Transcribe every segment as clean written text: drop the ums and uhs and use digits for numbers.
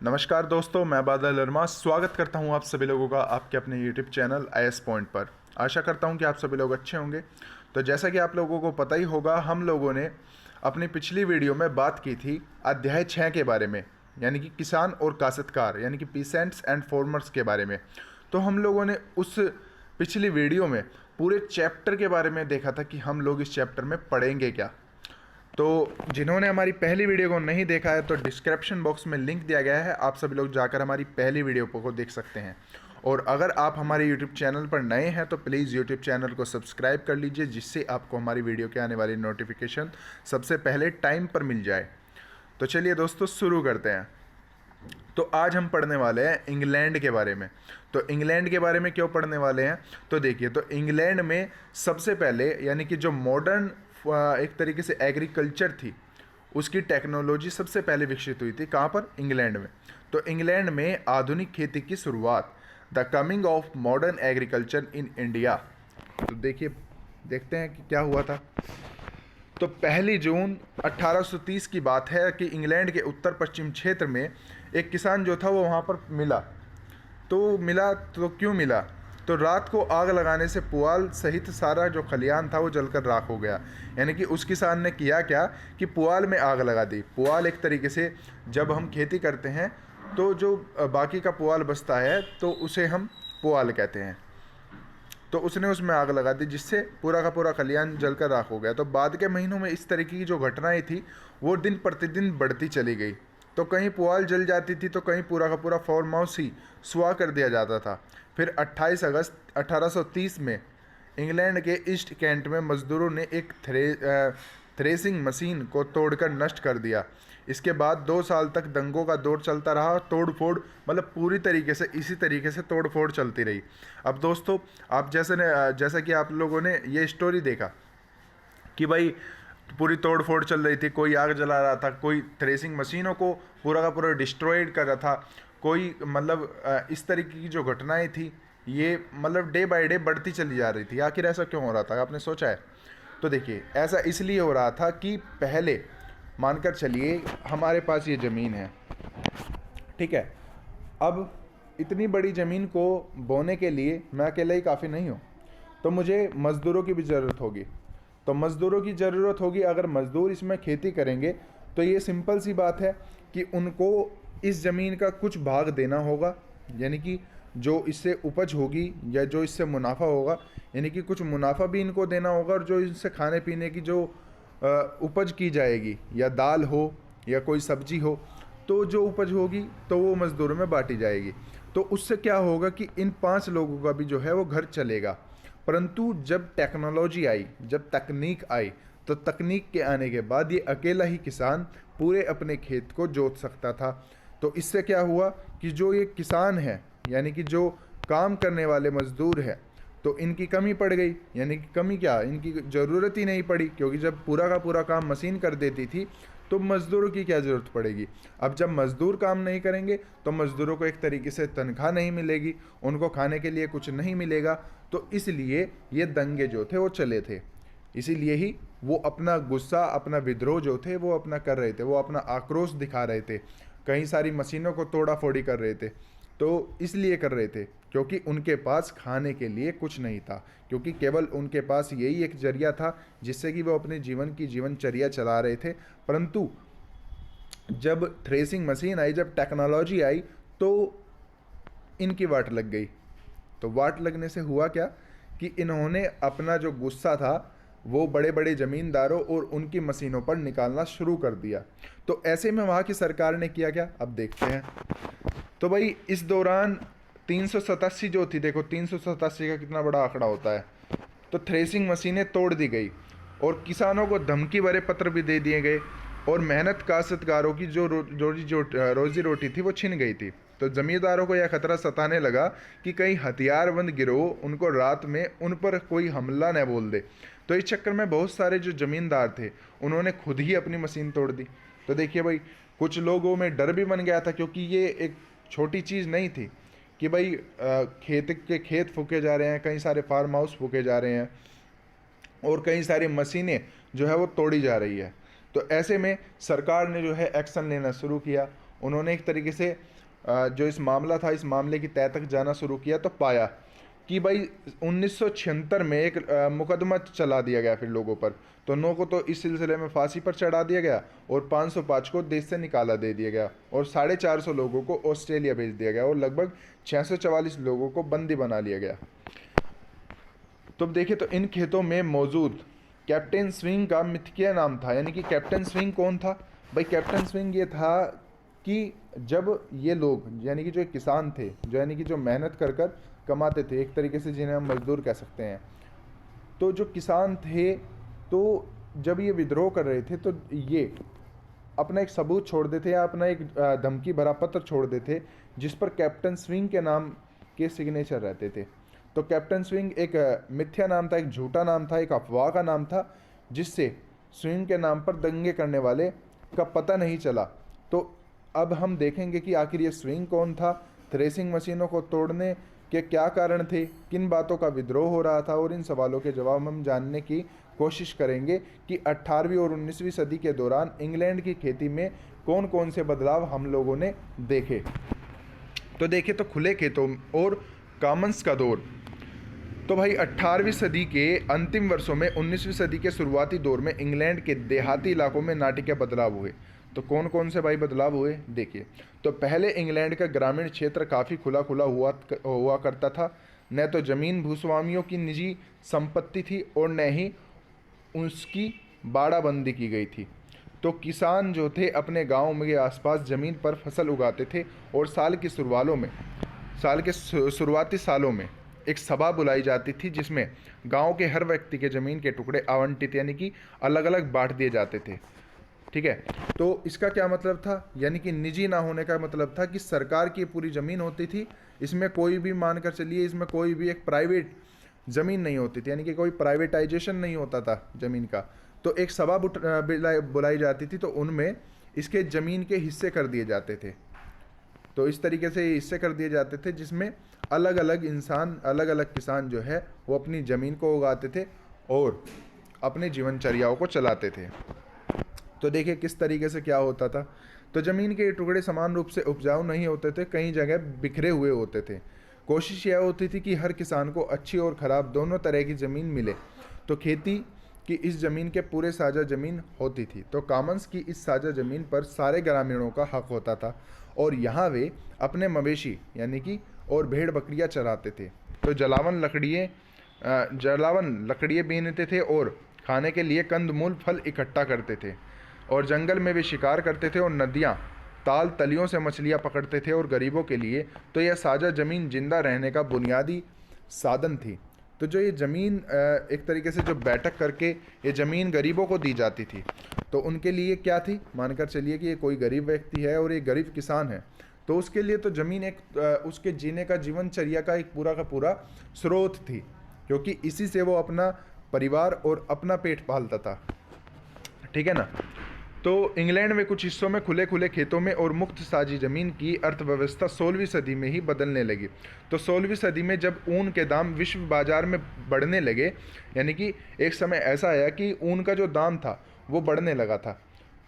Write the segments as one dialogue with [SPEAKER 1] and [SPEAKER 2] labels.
[SPEAKER 1] नमस्कार दोस्तों, मैं बादल वर्मा स्वागत करता हूं आप सभी लोगों का आपके अपने यूट्यूब चैनल आईएएस पॉइंट पर। आशा करता हूं कि आप सभी लोग अच्छे होंगे। तो जैसा कि आप लोगों को पता ही होगा, हम लोगों ने अपनी पिछली वीडियो में बात की थी अध्याय 6 के बारे में, यानी कि किसान और काश्तकार, यानी कि पीसेंट्स एंड फार्मर्स के बारे में। तो हम लोगों ने उस पिछली वीडियो में पूरे चैप्टर के बारे में देखा था कि हम लोग इस चैप्टर में पढ़ेंगे क्या। तो जिन्होंने हमारी पहली वीडियो को नहीं देखा है तो डिस्क्रिप्शन बॉक्स में लिंक दिया गया है, आप सभी लोग जाकर हमारी पहली वीडियो को देख सकते हैं। और अगर आप हमारे यूट्यूब चैनल पर नए हैं तो प्लीज़ यूट्यूब चैनल को सब्सक्राइब कर लीजिए, जिससे आपको हमारी वीडियो के आने वाली नोटिफिकेशन सबसे पहले टाइम पर मिल जाए। तो चलिए दोस्तों, शुरू करते हैं। तो आज हम पढ़ने वाले हैं इंग्लैंड के बारे में। तो इंग्लैंड के बारे में क्यों पढ़ने वाले हैं, तो देखिए, तो इंग्लैंड में सबसे पहले, यानी कि जो मॉडर्न एक तरीके से एग्रीकल्चर थी, उसकी टेक्नोलॉजी सबसे पहले विकसित हुई थी। कहाँ पर? इंग्लैंड में। तो इंग्लैंड में आधुनिक खेती की शुरुआत, the coming of modern agriculture in India. तो देखिए, देखते हैं कि क्या हुआ था। तो 1 जून 1830 की बात है कि इंग्लैंड के उत्तर पश्चिम क्षेत्र में एक किसान जो था वो वहाँ पर मिला। तो क्यों मिला? तो रात को आग लगाने से पुआल सहित सारा जो खलियान था वो जलकर राख हो गया। यानी कि उस किसान ने किया क्या कि पुआल में आग लगा दी। पुआल एक तरीके से, जब हम खेती करते हैं तो जो बाकी का पुआल बचता है तो उसे हम पुआल कहते हैं। तो उसने उसमें आग लगा दी, जिससे पूरा का पूरा खलियान जलकर राख हो गया। तो बाद के महीनों में इस तरीके की जो घटनाएं थी वो दिन प्रतिदिन बढ़ती चली गई। तो कहीं पुआल जल जाती थी तो कहीं पूरा का पूरा फार्म हाउस ही सुहा कर दिया जाता था। फिर 28 अगस्त 1830 में इंग्लैंड के ईस्ट कैंट में मजदूरों ने एक थ्रेसिंग मशीन को तोड़कर नष्ट कर दिया। इसके बाद 2 साल तक दंगों का दौर चलता रहा। तोड़ फोड़, मतलब पूरी तरीके से इसी तरीके से तोड़ फोड़ चलती रही। अब दोस्तों, आप जैसा कि आप लोगों ने ये स्टोरी देखा कि भाई पूरी तोड़ फोड़ चल रही थी, कोई आग जला रहा था, कोई थ्रेसिंग मशीनों को पूरा का पूरा डिस्ट्रॉयड कर रहा था, कोई मतलब इस तरीके की जो घटनाएं थी ये मतलब डे बाय डे बढ़ती चली जा रही थी। आखिर ऐसा क्यों हो रहा था, आपने सोचा है? तो देखिए, ऐसा इसलिए हो रहा था कि पहले मानकर चलिए हमारे पास ये ज़मीन है, ठीक है। अब इतनी बड़ी ज़मीन को बोने के लिए मैं अकेला ही काफ़ी नहीं हूँ, तो मुझे मज़दूरों की भी ज़रूरत होगी। तो मज़दूरों की ज़रूरत होगी। अगर मज़दूर इसमें खेती करेंगे तो ये सिंपल सी बात है कि उनको इस ज़मीन का कुछ भाग देना होगा, यानी कि जो इससे उपज होगी या जो इससे मुनाफा होगा, यानी कि कुछ मुनाफा भी इनको देना होगा। और जो इससे खाने पीने की जो उपज की जाएगी, या दाल हो या कोई सब्जी हो, तो जो उपज होगी तो वो मज़दूरों में बांटी जाएगी। तो उससे क्या होगा कि इन 5 लोगों का भी जो है वो घर चलेगा। परंतु जब टेक्नोलॉजी आई, जब तकनीक आई, तो तकनीक के आने के बाद ये अकेला ही किसान पूरे अपने खेत को जोत सकता था। तो इससे क्या हुआ कि जो ये किसान है, यानी कि जो काम करने वाले मजदूर हैं, तो इनकी कमी पड़ गई। यानी कि कमी क्या, इनकी ज़रूरत ही नहीं पड़ी, क्योंकि जब पूरा का पूरा काम मशीन कर देती थी तो मज़दूरों की क्या ज़रूरत पड़ेगी। अब जब मज़दूर काम नहीं करेंगे तो मज़दूरों को एक तरीके से तनख्वाह नहीं मिलेगी, उनको खाने के लिए कुछ नहीं मिलेगा। तो इसलिए ये दंगे जो थे वो चले थे। इसीलिए ही वो अपना गुस्सा, अपना विद्रोह जो थे वो अपना कर रहे थे, वो अपना आक्रोश दिखा रहे थे, कई सारी मशीनों को तोड़ा फोड़ी कर रहे थे। तो इसलिए कर रहे थे क्योंकि उनके पास खाने के लिए कुछ नहीं था, क्योंकि केवल उनके पास यही एक जरिया था जिससे कि वो अपने जीवन की जीवनचर्या चला रहे थे। परंतु जब थ्रेसिंग मशीन आई, जब टेक्नोलॉजी आई, तो इनकी वाट लग गई। तो वाट लगने से हुआ क्या कि इन्होंने अपना जो गुस्सा था वो बड़े बड़े ज़मींदारों और उनकी मशीनों पर निकालना शुरू कर दिया। तो ऐसे में वहाँ की सरकार ने किया क्या, अब देखते हैं। तो भाई इस दौरान 387 जो थी, देखो 387 का कितना बड़ा आंकड़ा होता है। तो थ्रेसिंग मशीनें तोड़ दी गई और किसानों को धमकी भरे पत्र भी दे दिए गए, और मेहनत काश्तकारों की जो रोजी रोटी थी वो छिन गई थी। तो ज़मींदारों को यह खतरा सताने लगा कि कहीं हथियारबंद गिरोह उनको रात में उन पर कोई हमला न बोल दे। तो इस चक्कर में बहुत सारे जो ज़मींदार थे उन्होंने खुद ही अपनी मशीन तोड़ दी। तो देखिए भाई, कुछ लोगों में डर भी बन गया था, क्योंकि ये एक छोटी चीज़ नहीं थी कि भाई खेत फूके जा रहे हैं, कई सारे फार्म हाउस फूके जा रहे हैं और कई सारी मशीनें जो है वो तोड़ी जा रही है। तो ऐसे में सरकार ने जो है एक्शन लेना शुरू किया उन्होंने एक तरीके से जो इस मामला था, इस मामले की तह तक जाना शुरू किया, तो पाया कि भाई 1976 में एक मुकदमा चला दिया गया फिर लोगों पर। तो 9 को तो इस सिलसिले में फांसी पर चढ़ा दिया गया और 505 को देश से निकाला दे दिया गया और 450 लोगों को ऑस्ट्रेलिया भेज दिया गया और लगभग 644 लोगों को बंदी बना लिया गया। तो अब देखिए, तो इन खेतों में मौजूद कैप्टन स्विंग का मिथकीय नाम था। यानी कि कैप्टन स्विंग कौन था भाई? कैप्टन स्विंग ये था कि जब ये लोग, यानी कि जो किसान थे, जो यानी कि जो मेहनत कर कर कमाते थे, एक तरीके से जिन्हें हम मजदूर कह सकते हैं, तो जो किसान थे, तो जब ये विद्रोह कर रहे थे तो ये अपना एक सबूत छोड़ देते या अपना एक धमकी भरा पत्र छोड़ देते जिस पर कैप्टन स्विंग के नाम के सिग्नेचर रहते थे। तो कैप्टन स्विंग एक मिथ्या नाम था, एक झूठा नाम था, एक अफवाह का नाम था, जिससे स्विंग के नाम पर दंगे करने वाले का पता नहीं चला। तो अब हम देखेंगे कि आखिर ये स्विंग कौन था, थ्रेसिंग मशीनों को तोड़ने के क्या कारण थे, किन बातों का विद्रोह हो रहा था, और इन सवालों के जवाब हम जानने की कोशिश करेंगे कि 18वीं और 19वीं सदी के दौरान इंग्लैंड की खेती में कौन कौन से बदलाव हम लोगों ने देखे। तो देखिए, तो खुले खेतों और कॉमन्स का दौर। तो भाई 18वीं सदी के अंतिम वर्षों में 19वीं सदी के शुरुआती दौर में इंग्लैंड के देहाती इलाकों में नाटकीय बदलाव हुए। तो कौन कौन से भाई बदलाव हुए देखिए। तो पहले इंग्लैंड का ग्रामीण क्षेत्र काफ़ी खुला खुला हुआ करता था। न तो ज़मीन भूस्वामियों की निजी संपत्ति थी और न ही उसकी बाड़ाबंदी की गई थी। तो किसान जो थे अपने गाँव में आसपास ज़मीन पर फसल उगाते थे और साल के शुरुआती सालों में एक सभा बुलाई जाती थी जिसमें गांव के हर व्यक्ति के ज़मीन के टुकड़े आवंटित, यानी कि अलग अलग बांट दिए जाते थे। ठीक है, तो इसका क्या मतलब था? यानी कि निजी ना होने का मतलब था कि सरकार की पूरी ज़मीन होती थी, इसमें कोई भी, मानकर चलिए, इसमें कोई भी एक प्राइवेट ज़मीन नहीं होती थी, यानी कि कोई प्राइवेटाइजेशन नहीं होता था ज़मीन का। तो एक सभा बुलाई जाती थी, तो उनमें इसके ज़मीन के हिस्से कर दिए जाते थे। तो इस तरीके से हिस्से कर दिए जाते थे जिसमें अलग अलग किसान जो है वो अपनी ज़मीन को उगाते थे और अपनी जीवनचर्याओं को चलाते थे। तो देखिए किस तरीके से क्या होता था। तो ज़मीन के टुकड़े समान रूप से उपजाऊ नहीं होते थे, कई जगह बिखरे हुए होते थे। कोशिश यह होती थी कि हर किसान को अच्छी और ख़राब दोनों तरह की ज़मीन मिले। तो खेती की इस ज़मीन के पूरे साझा ज़मीन होती थी। तो कॉमन्स की इस साझा ज़मीन पर सारे ग्रामीणों का हक होता था और यहाँ वे अपने मवेशी यानी कि और भेड़ बकरियाँ चराते थे। तो जलावन लकड़ियाँ बीनते थे और खाने के लिए कंदमूल फल इकट्ठा करते थे और जंगल में वे शिकार करते थे और नदियाँ तलियों से मछलियाँ पकड़ते थे। और गरीबों के लिए तो यह साझा ज़मीन जिंदा रहने का बुनियादी साधन थी। तो जो ये ज़मीन एक तरीके से जो बैठक करके ये ज़मीन गरीबों को दी जाती थी, तो उनके लिए क्या थी? मानकर चलिए कि ये कोई गरीब व्यक्ति है और ये गरीब किसान है, तो उसके लिए तो ज़मीन एक उसके जीने का, जीवनचर्या का एक पूरा का पूरा स्रोत थी, क्योंकि इसी से वो अपना परिवार और अपना पेट पालता था। ठीक है ना। तो इंग्लैंड में कुछ हिस्सों में खुले खुले खेतों में और मुक्त साझी ज़मीन की अर्थव्यवस्था 16वीं सदी में ही बदलने लगी। तो 16वीं सदी में जब ऊन के दाम विश्व बाजार में बढ़ने लगे, यानी कि एक समय ऐसा आया कि ऊन का जो दाम था वो बढ़ने लगा था।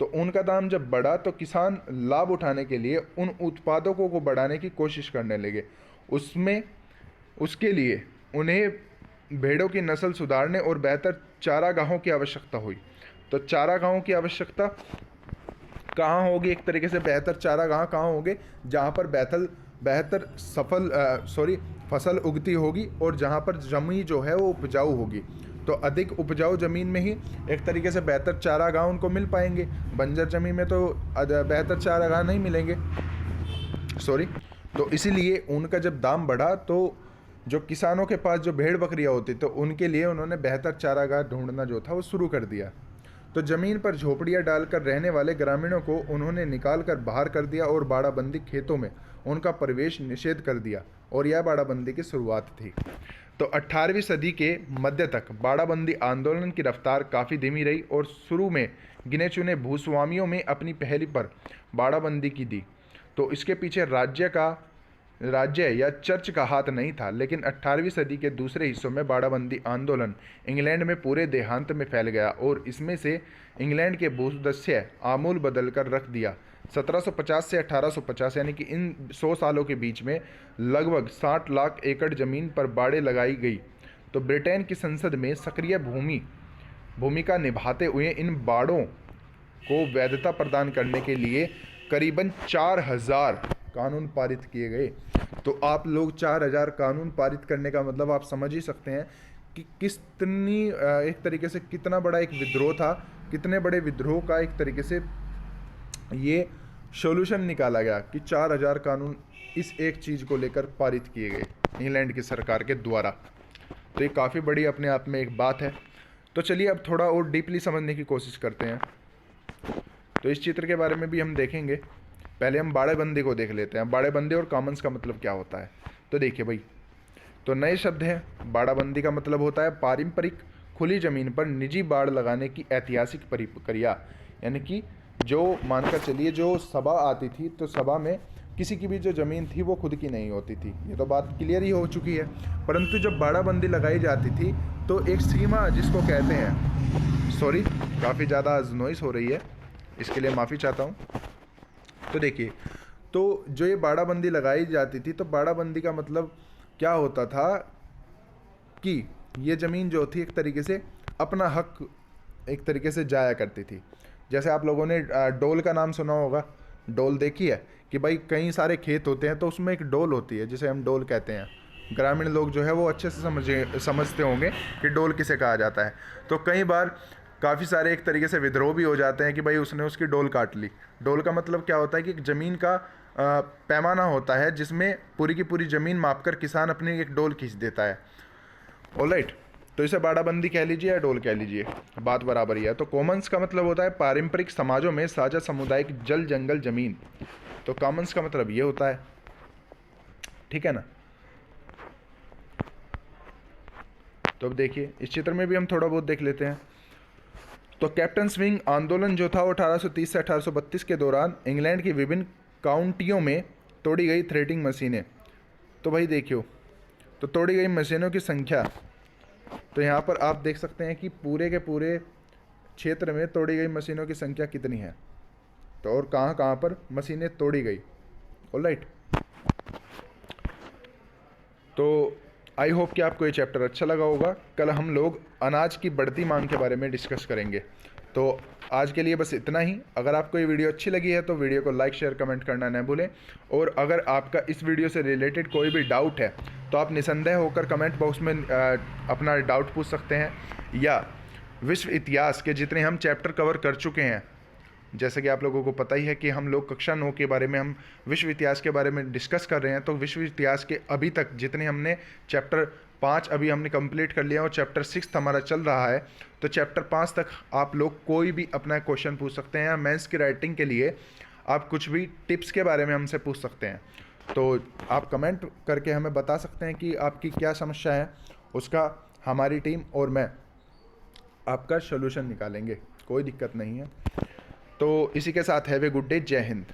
[SPEAKER 1] तो ऊन का दाम जब बढ़ा तो किसान लाभ उठाने के लिए उन उत्पादकों को बढ़ाने की कोशिश करने लगे। उसके लिए उन्हें भेड़ों की नस्ल सुधारने और बेहतर चारागाहों की आवश्यकता हुई। तो चारागाहों की आवश्यकता कहाँ होगी? एक तरीके से बेहतर चारागाह कहाँ होंगे? जहाँ पर बेहतर फसल उगती होगी और जहाँ पर ज़मीन जो है वो उपजाऊ होगी। तो अधिक उपजाऊ ज़मीन में ही एक तरीके से बेहतर चारागाह उनको मिल पाएंगे। बंजर ज़मीन में तो बेहतर चारागाह नहीं मिलेंगे। तो इसीलिए उनका जब दाम बढ़ा तो जो किसानों के पास जो भेड़ बकरियाँ होती तो उनके लिए उन्होंने बेहतर चारागाह ढूंढना जो था वो शुरू कर दिया। तो ज़मीन पर झोपड़ियाँ डालकर रहने वाले ग्रामीणों को उन्होंने निकाल कर बाहर कर दिया और बाड़ाबंदी खेतों में उनका प्रवेश निषेध कर दिया और यह बाड़ाबंदी की शुरुआत थी। तो 18वीं सदी के मध्य तक बाड़ाबंदी आंदोलन की रफ्तार काफ़ी धीमी रही और शुरू में गिने चुने भूस्वामियों में अपनी पहली पर बाड़ाबंदी की दी। तो इसके पीछे राज्य या चर्च का हाथ नहीं था, लेकिन 18वीं सदी के दूसरे हिस्सों में बाड़ाबंदी आंदोलन इंग्लैंड में पूरे देहांत में फैल गया और इसमें से इंग्लैंड के भूदृश्य आमूल बदल कर रख दिया। 1750 से 1850 यानी कि इन 100 सालों के बीच में लगभग 60 लाख एकड़ ज़मीन पर बाड़ें लगाई गई। तो ब्रिटेन की संसद में सक्रिय भूमिका निभाते हुए इन बाड़ों को वैधता प्रदान करने के लिए करीबन 4000 कानून पारित किए गए। तो आप लोग 4000 कानून पारित करने का मतलब आप समझ ही सकते हैं कि कितनी एक तरीके से कितना बड़ा एक विद्रोह था, कितने बड़े विद्रोह का एक तरीके से ये सॉल्यूशन निकाला गया कि 4000 कानून इस एक चीज़ को लेकर पारित किए गए इंग्लैंड की सरकार के द्वारा। तो ये काफ़ी बड़ी अपने आप में एक बात है। तो चलिए अब थोड़ा और डीपली समझने की कोशिश करते हैं। तो इस चित्र के बारे में भी हम देखेंगे। पहले हम बाड़ेबंदी को देख लेते हैं। बाड़ेबंदी और कॉमन्स का मतलब क्या होता है, तो देखिए भाई, तो नए शब्द है। बाड़ाबंदी का मतलब होता है पारंपरिक खुली ज़मीन पर निजी बाड़ लगाने की ऐतिहासिक प्रक्रिया। यानी कि जो मानकर चलिए जो सभा आती थी तो सभा में किसी की भी जो ज़मीन थी वो खुद की नहीं होती थी, ये तो बात क्लियर ही हो चुकी है। परंतु जब बाड़ाबंदी लगाई जाती थी तो एक सीमा जिसको कहते हैं, सॉरी काफ़ी ज़्यादा नॉइस हो रही है, इसके लिए माफ़ी चाहता हूँ। तो देखिए, तो जो ये बाड़ाबंदी लगाई जाती थी तो बाड़ाबंदी का मतलब क्या होता था कि ये ज़मीन जो थी एक तरीके से अपना हक एक तरीके से जाया करती थी। जैसे आप लोगों ने डोल का नाम सुना होगा, डोल देखी है कि भाई कई सारे खेत होते हैं तो उसमें एक डोल होती है जिसे हम डोल कहते हैं। ग्रामीण लोग जो है वो अच्छे से समझते होंगे कि डोल किसे कहा जाता है। तो कई बार काफ़ी सारे एक तरीके से विद्रोह भी हो जाते हैं कि भाई उसने उसकी डोल काट ली। डोल का मतलब क्या होता है कि एक ज़मीन का पैमाना होता है जिसमें पूरी की पूरी ज़मीन मापकर किसान अपनी एक डोल खींच देता है। ऑलराइट, तो इसे बाड़ाबंदी कह लीजिए या डोल कह लीजिए, बात बराबर ही है। तो कॉमन्स का मतलब होता है पारंपरिक समाजों में साझा सामुदायिक जल जंगल ज़मीन। तो कॉमन्स का मतलब ये होता है, ठीक है ना। तो अब देखिए इस चित्र में भी हम थोड़ा बहुत देख लेते हैं। तो कैप्टन स्विंग आंदोलन जो था वो 1830 से 1832 के दौरान इंग्लैंड की विभिन्न काउंटियों में तोड़ी गई थ्रेडिंग मशीनें। तो भाई देखियो, तो तोड़ी गई मशीनों की संख्या, तो यहाँ पर आप देख सकते हैं कि पूरे के पूरे क्षेत्र में तोड़ी गई मशीनों की संख्या कितनी है, तो और कहाँ कहाँ पर मशीनें तोड़ी गई। ऑलराइट, तो आई होप कि आपको ये चैप्टर अच्छा लगा होगा। कल हम लोग अनाज की बढ़ती मांग के बारे में डिस्कस करेंगे। तो आज के लिए बस इतना ही। अगर आपको ये वीडियो अच्छी लगी है तो वीडियो को लाइक शेयर कमेंट करना न भूलें। और अगर आपका इस वीडियो से रिलेटेड कोई भी डाउट है तो आप निसंदेह होकर कमेंट बॉक्स में अपना डाउट पूछ सकते हैं, या विश्व इतिहास के जितने हम चैप्टर कवर कर चुके हैं, जैसे कि आप लोगों को पता ही है कि हम लोग कक्षा 9 के बारे में हम विश्व इतिहास के बारे में डिस्कस कर रहे हैं। तो विश्व इतिहास के अभी तक जितने हमने चैप्टर 5 अभी हमने कंप्लीट कर लिया और चैप्टर 6 हमारा चल रहा है। तो चैप्टर 5 तक आप लोग कोई भी अपना क्वेश्चन पूछ सकते हैं, या मेंस की राइटिंग के लिए आप कुछ भी टिप्स के बारे में हमसे पूछ सकते हैं। तो आप कमेंट करके हमें बता सकते हैं कि आपकी क्या समस्या है, उसका हमारी टीम और मैं आपका सॉल्यूशन निकालेंगे, कोई दिक्कत नहीं है। तो इसी के साथ हैव ए गुड डे, जय हिंद।